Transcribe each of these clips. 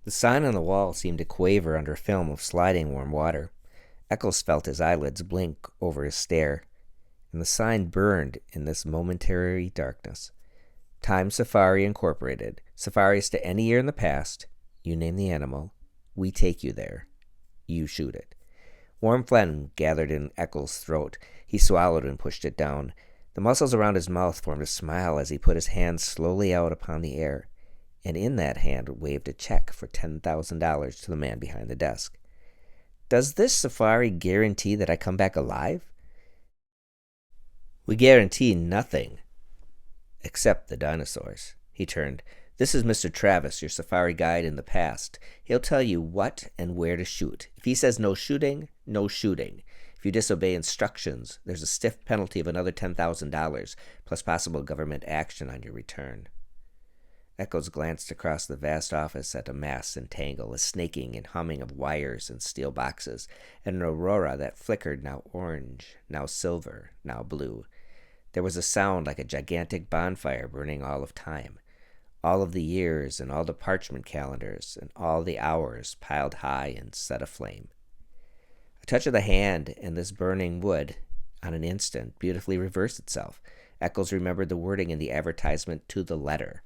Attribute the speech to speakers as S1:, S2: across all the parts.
S1: The sign on the wall seemed to quaver under a film of sliding warm water. Eccles felt his eyelids blink over his stare, and the sign burned in this momentary darkness. Time Safari Incorporated. Safaris to any year in the past. You name the animal. We take you there. You shoot it. Warm phlegm gathered in Eccles' throat. He swallowed and pushed it down. The muscles around his mouth formed a smile as he put his hand slowly out upon the air, and in that hand waved a check for $10,000 to the man behind the desk. Does this safari guarantee that I come back alive? We guarantee nothing. Except the dinosaurs. He turned. This is Mr. Travis, your safari guide in the past. He'll tell you what and where to shoot. If he says no shooting, no shooting. If you disobey instructions, there's a stiff penalty of another $10,000, plus possible government action on your return. Eccles glanced across the vast office at a mass and tangle, a snaking and humming of wires and steel boxes, and an aurora that flickered, now orange, now silver, now blue. There was a sound like a gigantic bonfire burning all of time, all of the years and all the parchment calendars and all the hours piled high and set aflame. A touch of the hand, and this burning would, on an instant, beautifully reverse itself. Eccles remembered the wording in the advertisement to the letter.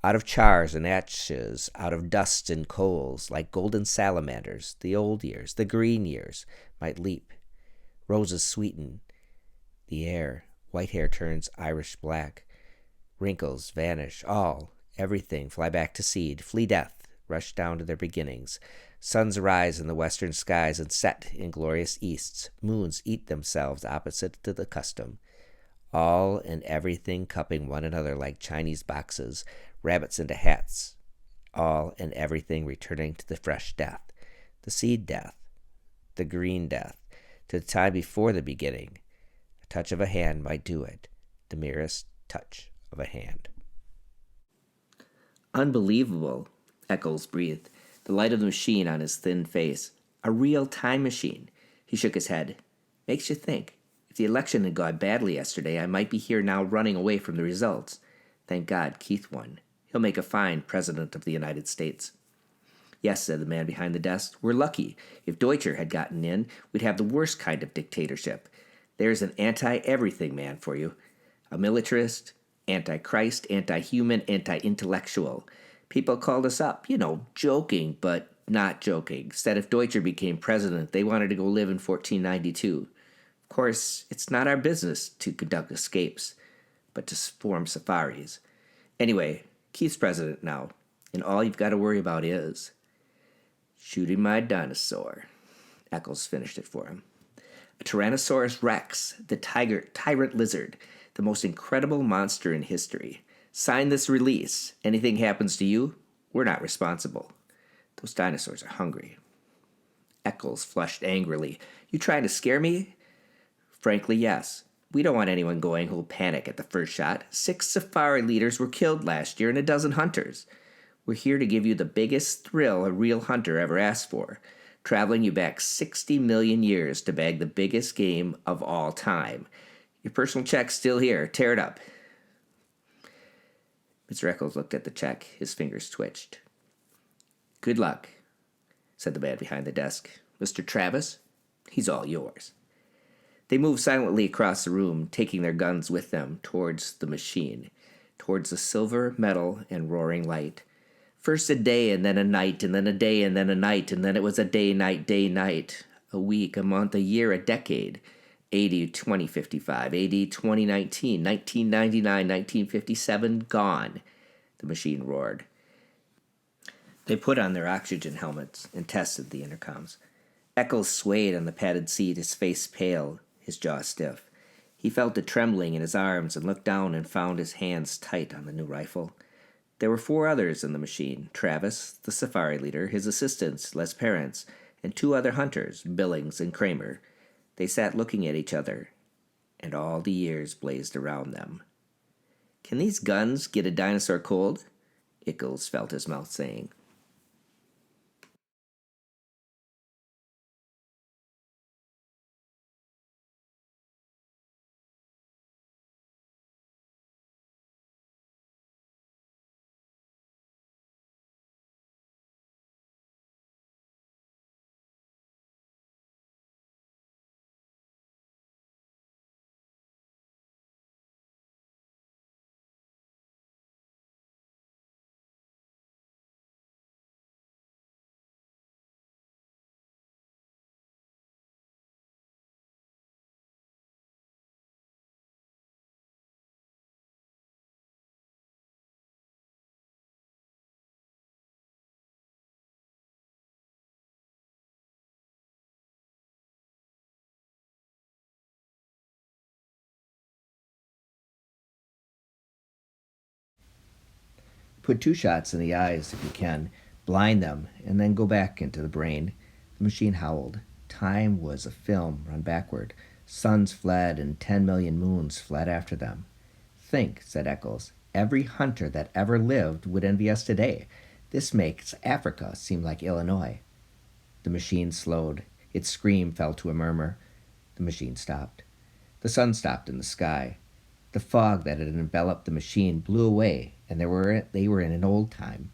S1: Out of chars and ashes, out of dust and coals, like golden salamanders, the old years, the green years, might leap. Roses sweeten the air. White hair turns Irish black. Wrinkles vanish. All, everything, fly back to seed. Flee death, rush down to their beginnings. Suns rise in the western skies and set in glorious easts. Moons eat themselves opposite to the custom. All and everything cupping one another like Chinese boxes, rabbits into hats. All and everything returning to the fresh death, the seed death, the green death, to the time before the beginning. A touch of a hand might do it, the merest touch of a hand. Unbelievable, Eccles breathed, the light of the machine on his thin face. A real time machine. He shook his head. Makes you think. If the election had gone badly yesterday, I might be here now running away from the results. Thank God Keith won. He'll make a fine president of the United States. Yes, said the man behind the desk, we're lucky. If Deutscher had gotten in, we'd have the worst kind of dictatorship. There's an anti-everything man for you. A militarist, anti-Christ, anti-human, anti-intellectual. People called us up, joking, but not joking. Said if Deutscher became president, they wanted to go live in 1492. Of course, it's not our business to conduct escapes, but to form safaris. Anyway, Keith's president now, and all you've got to worry about is shooting my dinosaur. Eccles finished it for him. A Tyrannosaurus Rex, the tyrant lizard, the most incredible monster in history. Sign this release. Anything happens to you, we're not responsible. Those dinosaurs are hungry. Eccles flushed angrily. You trying to scare me? Frankly, yes. We don't want anyone going who'll panic at the first shot. 6 safari leaders were killed last year and a dozen hunters. We're here to give you the biggest thrill a real hunter ever asked for, traveling you back 60 million years to bag the biggest game of all time. Your personal check's still here. Tear it up. Mr. Eccles looked at the check. His fingers twitched. Good luck, said the man behind the desk. Mr. Travis, he's all yours. They moved silently across the room, taking their guns with them towards the machine, towards the silver, metal, and roaring light. First a day, and then a night, and then a day, and then a night, and then it was a day, night, a week, a month, a year, a decade. AD 2055, AD 2019, 1999, 1957, gone, the machine roared. They put on their oxygen helmets and tested the intercoms. Eccles swayed on the padded seat, his face pale, his jaw stiff. He felt the trembling in his arms and looked down and found his hands tight on the new rifle. There were 4 others in the machine, Travis, the safari leader, his assistants, Les Parents, and 2 other hunters, Billings and Kramer. They sat looking at each other, and all the years blazed around them. Can these guns get a dinosaur cold? Eccles felt his mouth saying. Put 2 shots in the eyes if you can, blind them, and then go back into the brain. The machine howled. Time was a film run backward. Suns fled and 10 million moons fled after them. Think, said Eccles. Every hunter that ever lived would envy us today. This makes Africa seem like Illinois. The machine slowed. Its scream fell to a murmur. The machine stopped. The sun stopped in the sky. The fog that had enveloped the machine blew away, and they were in an old time.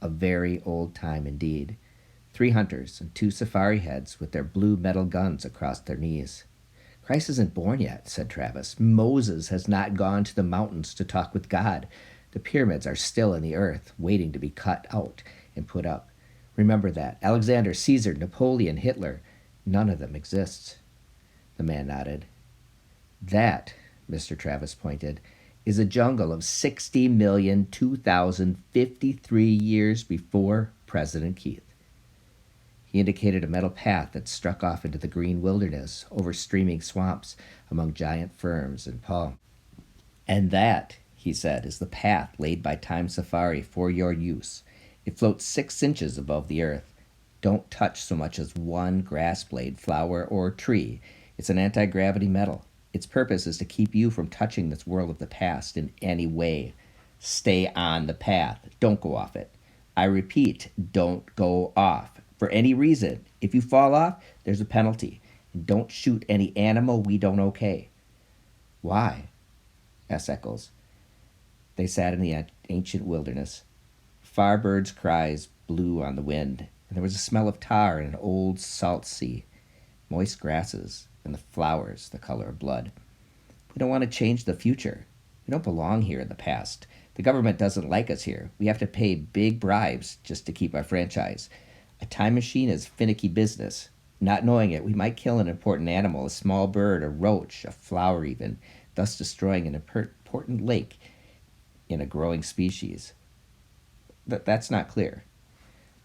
S1: A very old time indeed. 3 hunters and 2 safari heads with their blue metal guns across their knees. Christ isn't born yet, said Travis. Moses has not gone to the mountains to talk with God. The pyramids are still in the earth, waiting to be cut out and put up. Remember that. Alexander, Caesar, Napoleon, Hitler, none of them exists. The man nodded. That, Mr. Travis pointed, is a jungle of 60,002,053 years before President Keith. He indicated a metal path that struck off into the green wilderness, over streaming swamps, among giant ferns and palm. And that, he said, is the path laid by Time Safari for your use. It floats 6 inches above the earth. Don't touch so much as one grass blade, flower, or tree. It's an anti-gravity metal. Its purpose is to keep you from touching this world of the past in any way. Stay on the path. Don't go off it. I repeat, don't go off. For any reason. If you fall off, there's a penalty. And don't shoot any animal we don't okay. Why? asked Eccles. They sat in the ancient wilderness. Far birds' cries blew on the wind, and there was a smell of tar in an old salt sea, moist grasses, and the flowers the color of blood. We don't want to change the future. We don't belong here in the past. The government doesn't like us here. We have to pay big bribes just to keep our franchise. A time machine is finicky business. Not knowing it, we might kill an important animal, a small bird, a roach, a flower even, thus destroying an important lake in a growing species. That's not clear.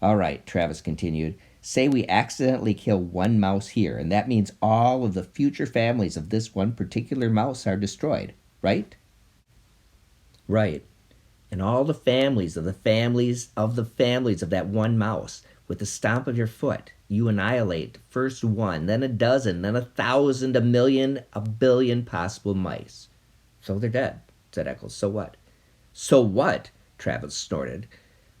S1: All right, Travis continued. Say we accidentally kill one mouse here, and that means all of the future families of this one particular mouse are destroyed, right? Right. And all the families of the families of the families of that one mouse. With the stomp of your foot, you annihilate first 1, then a dozen, then 1,000, 1,000,000, 1,000,000,000 possible mice. So they're dead, said Eccles. So what? So what? Travis snorted.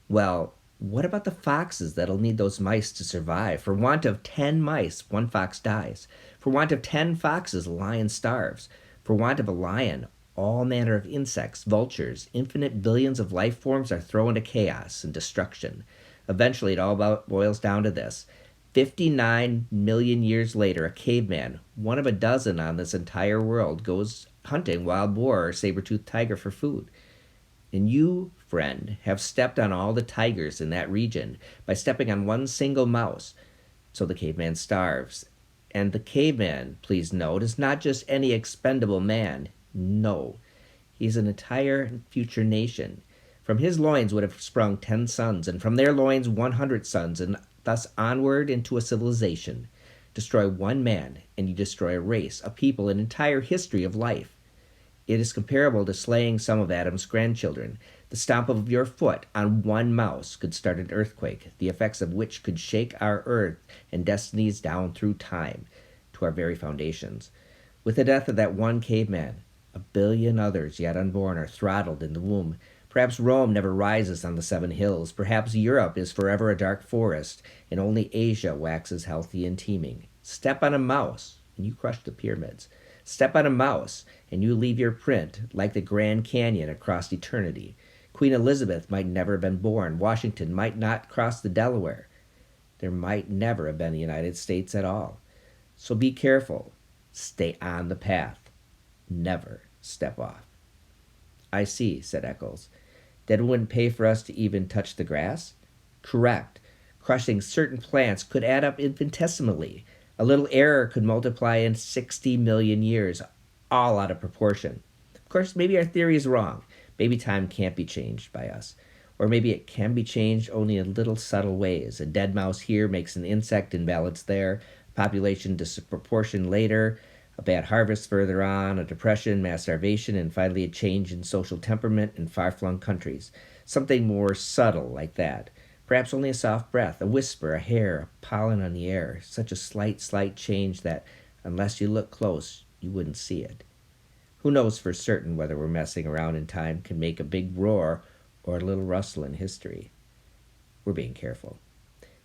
S1: Well, what about the foxes that'll need those mice to survive? For want of 10 mice, 1 fox dies. For want of 10 foxes, a lion starves. For want of a lion, all manner of insects, vultures, infinite billions of life forms are thrown into chaos and destruction. Eventually, it all boils down to this. 59 million years later, a caveman, one of a dozen on this entire world, goes hunting wild boar or saber-toothed tiger for food. And you, friend, have stepped on all the tigers in that region by stepping on one single mouse. So the caveman starves. And the caveman, please note, is not just any expendable man. No. He's an entire future nation. From his loins would have sprung 10 sons, and from their loins 100 sons, and thus onward into a civilization. Destroy one man, and you destroy a race, a people, an entire history of life. It is comparable to slaying some of Adam's grandchildren. The stomp of your foot on one mouse could start an earthquake, the effects of which could shake our earth and destinies down through time to our very foundations. With the death of that one caveman, 1 billion others yet unborn are throttled in the womb. Perhaps Rome never rises on the 7 hills. Perhaps Europe is forever a dark forest, and only Asia waxes healthy and teeming. Step on a mouse, and you crush the pyramids. Step on a mouse, and you leave your print like the Grand Canyon across eternity. Queen Elizabeth might never have been born. Washington might not cross the Delaware. There might never have been the United States at all. So be careful. Stay on the path. Never step off. I see, said Eccles. That it wouldn't pay for us to even touch the grass? Correct. Crushing certain plants could add up infinitesimally. A little error could multiply in 60 million years, all out of proportion. Of course, maybe our theory is wrong. Maybe time can't be changed by us. Or maybe it can be changed only in little subtle ways. A dead mouse here makes an insect imbalance there, population disproportion later, a bad harvest further on, a depression, mass starvation, and finally a change in social temperament in far-flung countries. Something more subtle like that. Perhaps only a soft breath, a whisper, a hair, a pollen on the air. Such a slight change that, unless you look close, you wouldn't see it. Who knows for certain whether we're messing around in time can make a big roar or a little rustle in history? We're being careful.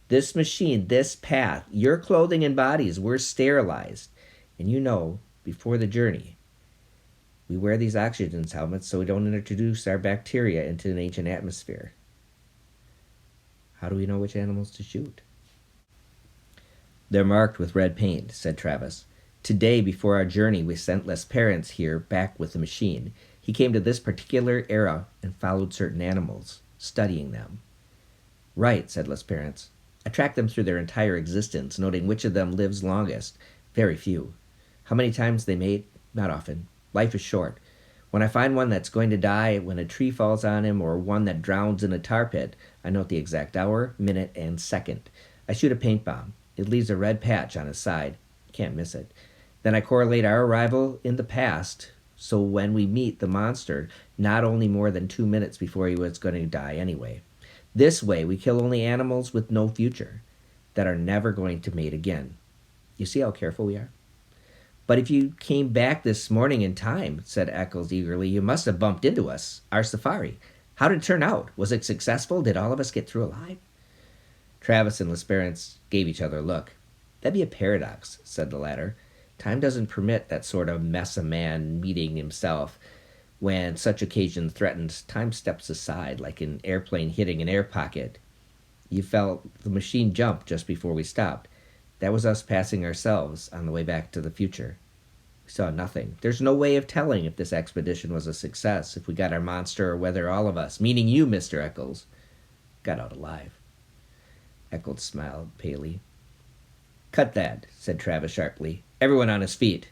S1: This machine, this path, your clothing and bodies were sterilized. And you know, before the journey, we wear these oxygen helmets so we don't introduce our bacteria into an ancient atmosphere. How do we know which animals to shoot? They're marked with red paint, said Travis. Today, before our journey, we sent Les Parents here back with the machine. He came to this particular era and followed certain animals, studying them. Right, said Les Parents. I tracked them through their entire existence, noting which of them lives longest. Very few. How many times they mate? Not often. Life is short. When I find one that's going to die when a tree falls on him or one that drowns in a tar pit, I note the exact hour, minute, and second. I shoot a paint bomb. It leaves a red patch on his side. Can't miss it. Then I correlate our arrival in the past, so when we meet the monster, not only more than 2 minutes before he was going to die anyway. This way, we kill only animals with no future, that are never going to mate again. You see how careful we are? But if you came back this morning in time, said Eccles eagerly, you must have bumped into us, our safari. How did it turn out? Was it successful? Did all of us get through alive? Travis and Lesperance gave each other a look. That'd be a paradox, said the latter. Time doesn't permit that sort of mess of man meeting himself. When such occasion threatens, time steps aside like an airplane hitting an air pocket. You felt the machine jump just before we stopped. That was us passing ourselves on the way back to the future. We saw nothing. There's no way of telling if this expedition was a success, if we got our monster, or whether all of us, meaning you, Mr. Eccles, got out alive. Eccles smiled palely. Cut that, said Travis sharply. Everyone on his feet.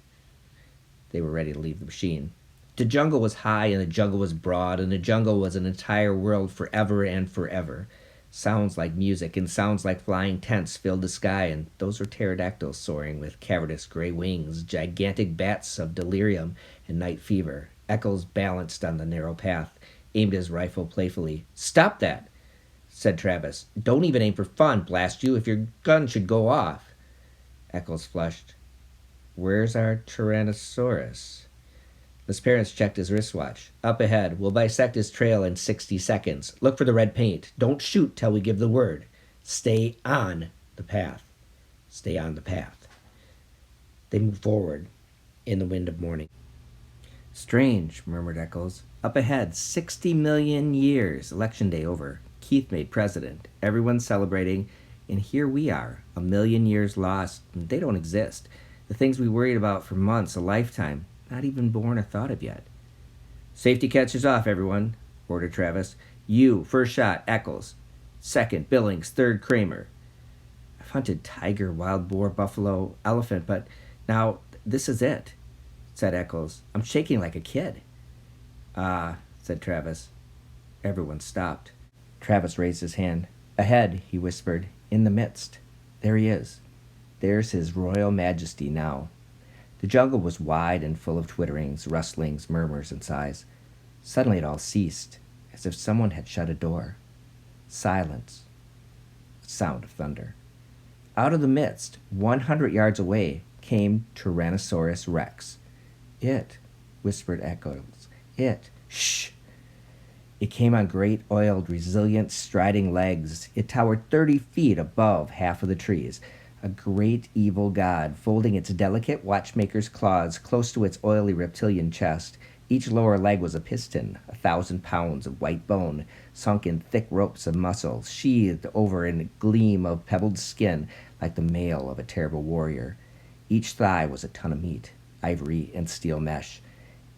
S1: They were ready to leave the machine. The jungle was high and the jungle was broad, and the jungle was an entire world forever and forever. Sounds like music and sounds like flying tents filled the sky, and those were pterodactyls soaring with cavernous gray wings, gigantic bats of delirium and night fever. Eccles balanced on the narrow path, aimed his rifle playfully. Stop that, said Travis. Don't even aim for fun, blast you, if your gun should go off. Eccles flushed. Where's our Tyrannosaurus? His parents checked his wristwatch. Up ahead. We'll bisect his trail in 60 seconds. Look for the red paint. Don't shoot till we give the word. Stay on the path. Stay on the path. They moved forward in the wind of morning. Strange, murmured Eccles. Up ahead, 60 million years. Election day over. Keith made president. Everyone's celebrating. And here we are, a million years lost. They don't exist. The things we worried about for months, a lifetime, not even born or thought of yet. Safety catches off, everyone, ordered Travis. You, first shot, Eccles. Second, Billings. Third, Kramer. I've hunted tiger, wild boar, buffalo, elephant, but now this is it, said Eccles. I'm shaking like a kid. Ah, said Travis. Everyone stopped. Travis raised his hand. Ahead, he whispered, in the midst. There he is. There's his royal majesty now. The jungle was wide and full of twitterings, rustlings, murmurs, and sighs. Suddenly it all ceased, as if someone had shut a door. Silence. A sound of thunder. Out of the midst, 100 yards away, came Tyrannosaurus Rex. It, whispered Eccles. It. Shh! It came on great, oiled, resilient, striding legs. It towered 30 feet above half of the trees. A great evil god, folding its delicate watchmaker's claws close to its oily reptilian chest. Each lower leg was a piston, 1,000 pounds of white bone, sunk in thick ropes of muscle, sheathed over in a gleam of pebbled skin like the mail of a terrible warrior. Each thigh was a ton of meat, ivory and steel mesh.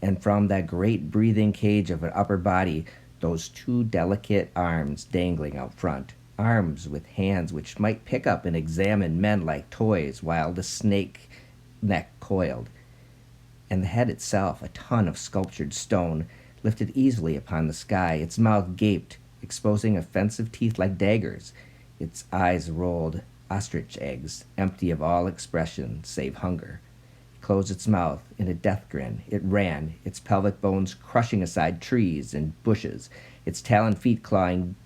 S1: And from that great breathing cage of an upper body, those two delicate arms dangling out front. Arms with hands which might pick up and examine men like toys while the snake neck coiled. And the head itself, a ton of sculptured stone, lifted easily upon the sky. Its mouth gaped, exposing offensive teeth like daggers. Its eyes rolled ostrich eggs, empty of all expression save hunger. It closed its mouth in a death grin. It ran, its pelvic bones crushing aside trees and bushes, its taloned feet clawing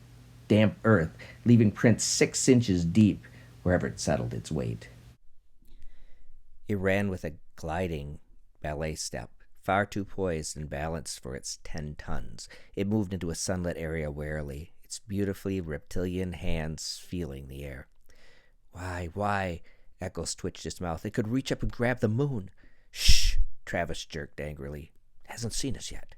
S1: damp earth, leaving prints 6 inches deep wherever it settled its weight. It ran with a gliding ballet step, far too poised and balanced for its 10 tons. It moved into a sunlit area warily, its beautifully reptilian hands feeling the air. Why? Eccles twitched his mouth. It could reach up and grab the moon. Shh! Travis jerked angrily. It hasn't seen us yet.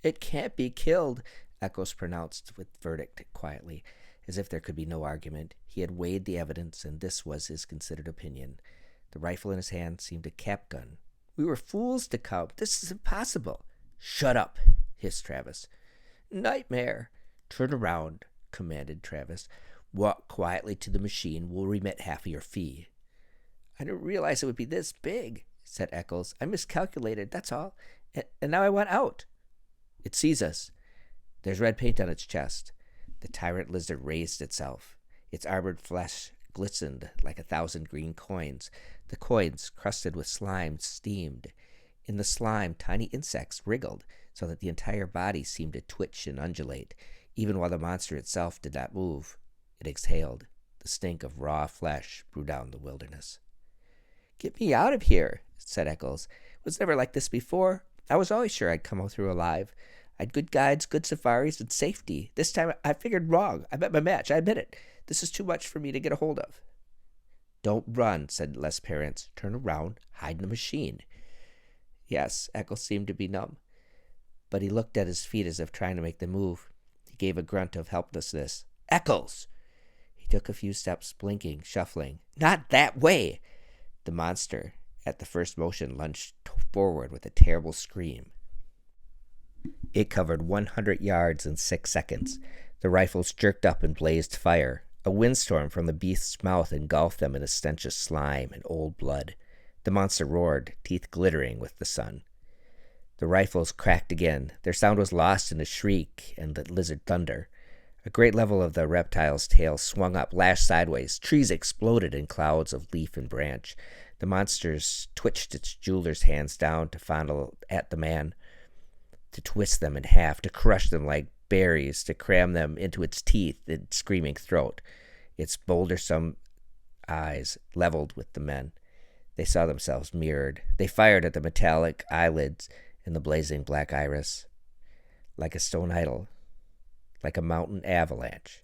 S1: It can't be killed, Eccles pronounced with verdict quietly, as if there could be no argument. He had weighed the evidence, and this was his considered opinion. The rifle in his hand seemed a cap gun. We were fools to come. This is impossible. Shut up, hissed Travis. Nightmare. Turn around, commanded Travis. Walk quietly to the machine. We'll remit half of your fee. I didn't realize it would be this big, said Eccles. I miscalculated, that's all. And now I want out. It sees us. There's red paint on its chest. The tyrant lizard raised itself. Its armored flesh glistened like 1,000 green coins. The coins, crusted with slime, steamed. In the slime, tiny insects wriggled, so that the entire body seemed to twitch and undulate, even while the monster itself did not move. It exhaled. The stink of raw flesh blew down the wilderness. Get me out of here, said Eccles. It was never like this before. I was always sure I'd come through alive. I had good guides, good safaris, and safety. This time I figured wrong. I bet my match. I admit it. This is too much for me to get a hold of. Don't run, said Les Parents. Turn around. Hide in the machine. Yes, Eccles seemed to be numb, but he looked at his feet as if trying to make them move. He gave a grunt of helplessness. Eccles! He took a few steps, blinking, shuffling. Not that way! The monster, at the first motion, lunged forward with a terrible scream. It covered 100 yards in 6 seconds. The rifles jerked up and blazed fire. A windstorm from the beast's mouth engulfed them in a stench of slime and old blood. The monster roared, teeth glittering with the sun. The rifles cracked again. Their sound was lost in a shriek and the lizard thunder. A great level of the reptile's tail swung up, lashed sideways. Trees exploded in clouds of leaf and branch. The monster twitched its jeweler's hands down to fondle at the man, to twist them in half, to crush them like berries, to cram them into its teeth and screaming throat. Its bouldersome eyes leveled with the men. They saw themselves mirrored. They fired at the metallic eyelids and the blazing black iris. Like a stone idol, like a mountain avalanche,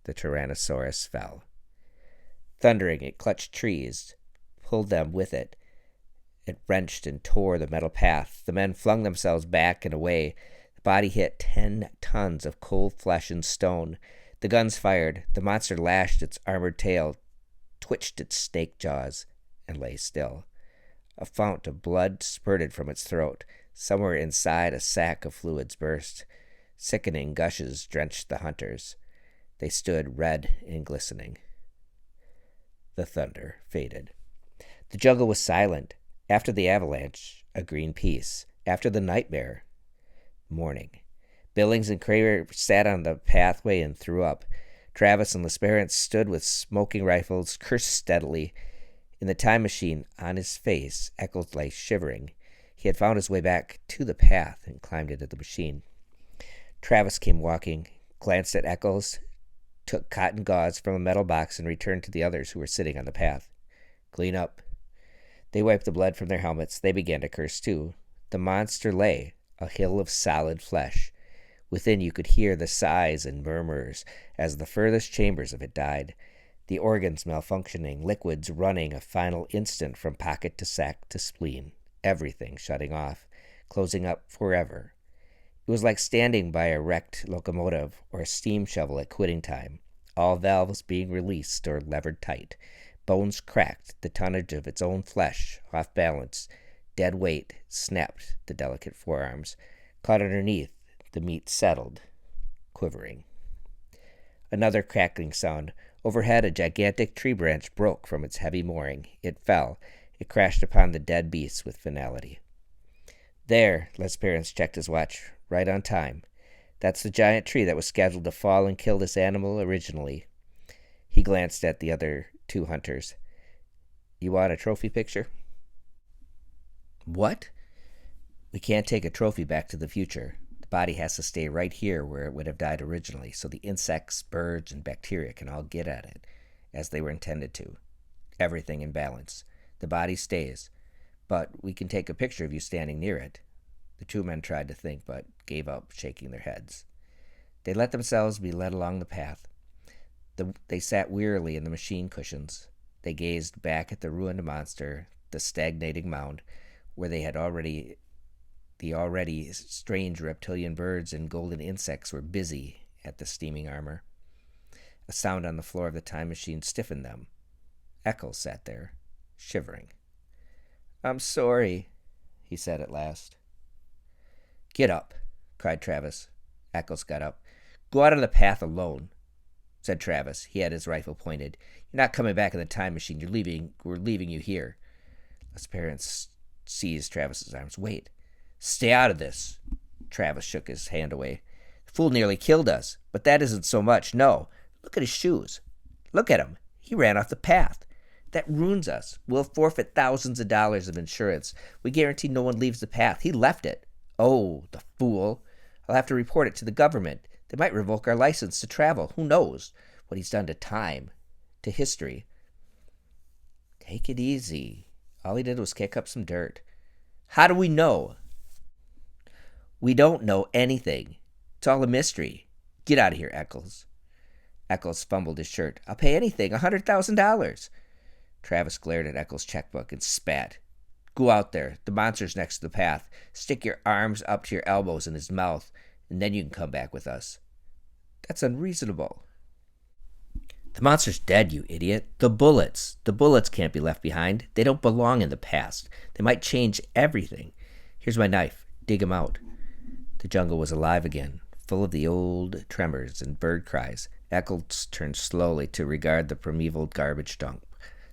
S1: the Tyrannosaurus fell. Thundering, it clutched trees, pulled them with it. It wrenched and tore the metal path. The men flung themselves back and away. The body hit 10 tons of cold flesh and stone. The guns fired. The monster lashed its armored tail, twitched its snake jaws, and lay still. A fount of blood spurted from its throat. Somewhere inside, a sack of fluids burst. Sickening gushes drenched the hunters. They stood red and glistening. The thunder faded. The jungle was silent. After the avalanche, a green peace. After the nightmare, morning. Billings and Craver sat on the pathway and threw up. Travis and Lesperance stood with smoking rifles, cursed steadily. In the time machine, on his face, Eccles lay shivering. He had found his way back to the path and climbed into the machine. Travis came walking, glanced at Eccles, took cotton gauze from a metal box, and returned to the others who were sitting on the path. Clean up. They wiped the blood from their helmets. They began to curse too. The monster lay, a hill of solid flesh. Within you could hear the sighs and murmurs as the furthest chambers of it died. The organs malfunctioning, liquids running a final instant from pocket to sac to spleen. Everything shutting off, closing up forever. It was like standing by a wrecked locomotive or a steam shovel at quitting time, all valves being released or levered tight. Bones cracked, the tonnage of its own flesh off balance. Dead weight snapped the delicate forearms. Caught underneath, the meat settled, quivering. Another crackling sound. Overhead, a gigantic tree branch broke from its heavy mooring. It fell. It crashed upon the dead beast with finality. There, Lesperance checked his watch. Right on time. That's the giant tree that was scheduled to fall and kill this animal originally. He glanced at the other 2 hunters. You want a trophy picture? What? We can't take a trophy back to the future. The body has to stay right here where it would have died originally, so the insects, birds, and bacteria can all get at it, as they were intended to. Everything in balance. The body stays, but we can take a picture of you standing near it. The two men tried to think, but gave up, shaking their heads. They let themselves be led along the path. They sat wearily in the machine cushions. They gazed back at the ruined monster, the stagnating mound, where the already strange reptilian birds and golden insects were busy at the steaming armor. A sound on the floor of the time machine stiffened them. Eccles sat there, shivering. "I'm sorry," he said at last. "Get up," cried Travis. Eccles got up. "Go out on the path alone," said Travis. He had his rifle pointed. "You're not coming back in the time machine. We're leaving you here." Les parents seized Travis's arms. "Wait. Stay out of this." Travis shook his hand away. "The fool nearly killed us, but that isn't so much. No. Look at his shoes. Look at him. He ran off the path. That ruins us. We'll forfeit thousands of dollars of insurance. We guarantee no one leaves the path. He left it. Oh, the fool. I'll have to report it to the government. They might revoke our license to travel. Who knows what he's done to time, to history." "Take it easy. All he did was kick up some dirt." "How do we know?" "We don't know anything. It's all a mystery. Get out of here, Eccles." Eccles fumbled his shirt. "I'll pay anything, $100,000. Travis glared at Eccles' checkbook and spat. "Go out there. The monster's next to the path. Stick your arms up to your elbows in his mouth, and then you can come back with us." "That's unreasonable." "The monster's dead, you idiot. The bullets can't be left behind. They don't belong in the past. They might change everything. Here's my knife. Dig him out." The jungle was alive again, full of the old tremors and bird cries. Eccles turned slowly to regard the primeval garbage dump,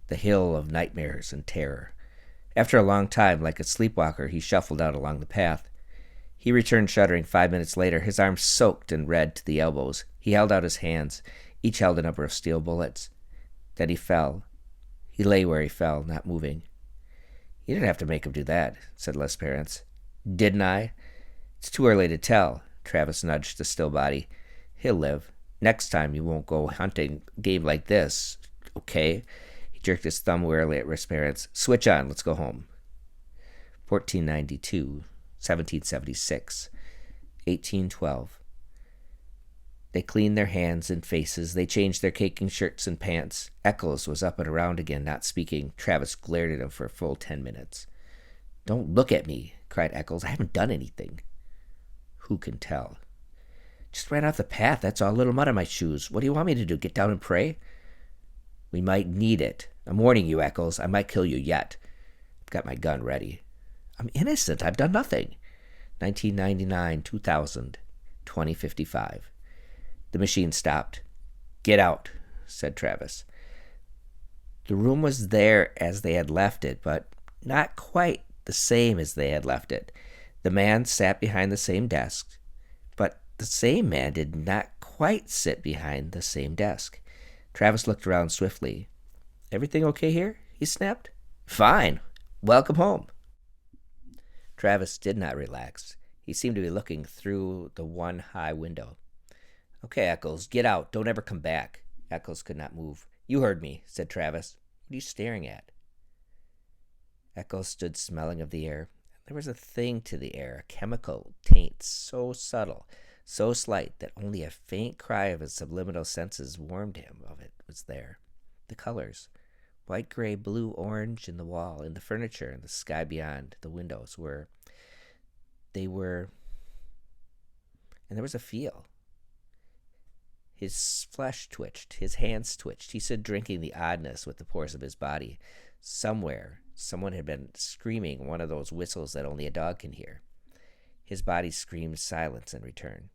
S1: the hill of nightmares and terror. After a long time, like a sleepwalker, he shuffled out along the path. He returned shuddering 5 minutes later, his arms soaked and red to the elbows. He held out his hands. Each held a number of steel bullets. Then he fell. He lay where he fell, not moving. "You didn't have to make him do that," said Les Parents. "Didn't I?" "It's too early to tell." Travis nudged the still body. "He'll live. Next time you won't go hunting game like this, okay?" He jerked his thumb wearily at Les Parents. "Switch on. Let's go home." 1492, 1776, 1812. They cleaned their hands and faces. They changed their caking shirts and pants. Eccles was up and around again, not speaking. Travis glared at him for a full 10 minutes. "Don't look at me," cried Eccles. "I haven't done anything." "Who can tell?" "Just ran off the path, that's all. A little mud on my shoes. What do you want me to do, get down and pray?" "We might need it. I'm warning you, Eccles. I might kill you yet. I've got my gun ready." "I'm innocent. I've done nothing." 1999, 2000, 2055. The machine stopped. "Get out," said Travis. The room was there as they had left it, but not quite the same as they had left it. The man sat behind the same desk, but the same man did not quite sit behind the same desk. Travis looked around swiftly. "Everything okay here?" he snapped. "Fine. Welcome home." Travis did not relax. He seemed to be looking through the one high window. "Okay, Eccles, get out. Don't ever come back." Eccles could not move. "You heard me," said Travis. "What are you staring at?" Eccles stood smelling of the air. There was a thing to the air, a chemical taint so subtle, so slight that only a faint cry of his subliminal senses warned him of it was there. The colors, white, gray, blue, orange, in the wall, in the furniture, in the sky beyond the windows and there was a feel. His flesh twitched, his hands twitched. He stood drinking the oddness with the pores of his body. Somewhere, someone had been screaming one of those whistles that only a dog can hear. His body screamed silence in return.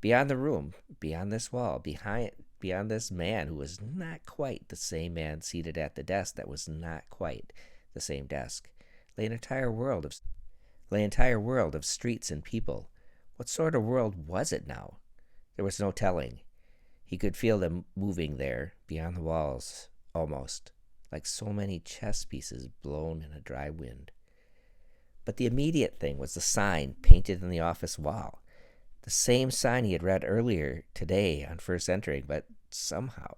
S1: Beyond the room, beyond this wall, beyond this man who was not quite the same man seated at the desk that was not quite the same desk, lay an entire world of streets and people. What sort of world was it now? There was no telling. He could feel them moving there, beyond the walls, almost, like so many chess pieces blown in a dry wind. But the immediate thing was the sign painted on the office wall. The same sign he had read earlier today on first entering, but somehow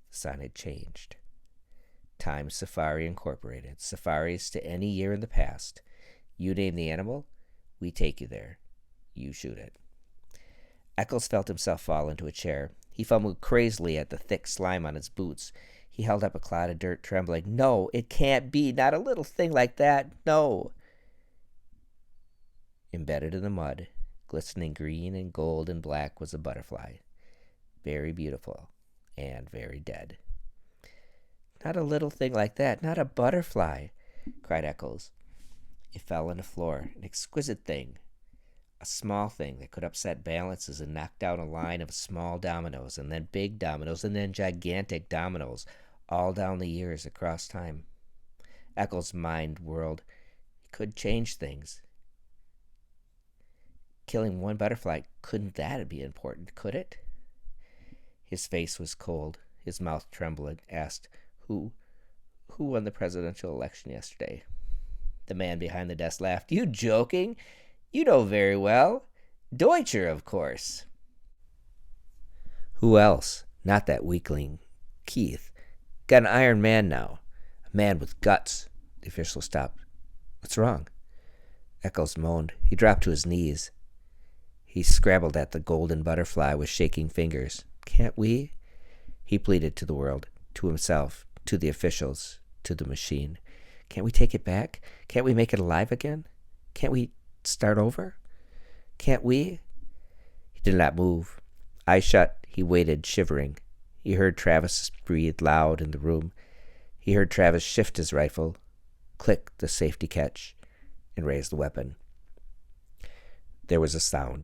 S1: the sign had changed. Time Safari Incorporated. Safaris to any year in the past. You name the animal, we take you there. You shoot it. Eccles felt himself fall into a chair. He fumbled crazily at the thick slime on his boots. He held up a clod of dirt, trembling. No, it can't be. Not a little thing like that. No. Embedded in the mud, glistening green and gold and black, was a butterfly. Very beautiful and very dead. Not a little thing like that. Not a butterfly, cried Eccles. It fell on the floor, an exquisite thing. A small thing that could upset balances and knock down a line of small dominoes, and then big dominoes, and then gigantic dominoes, all down the years across time. Eccles' mind whirled. He could change things. Killing one butterfly, couldn't that be important, could it? His face was cold. His mouth trembled. Asked, Who won the presidential election yesterday? The man behind the desk laughed. You joking? You know very well. Deutscher, of course. Who else? Not that weakling. Keith. Got an Iron Man now. A man with guts. The official stopped. What's wrong? Eccles moaned. He dropped to his knees. He scrabbled at the golden butterfly with shaking fingers. Can't we? He pleaded to the world, to himself, to the officials, to the machine. Can't we take it back? Can't we make it alive again? Can't we start over? Can't we? He did not move. Eyes shut, he waited, shivering. He heard Travis breathe loud in the room. He heard Travis shift his rifle, click the safety catch, and raise the weapon. There was a sound.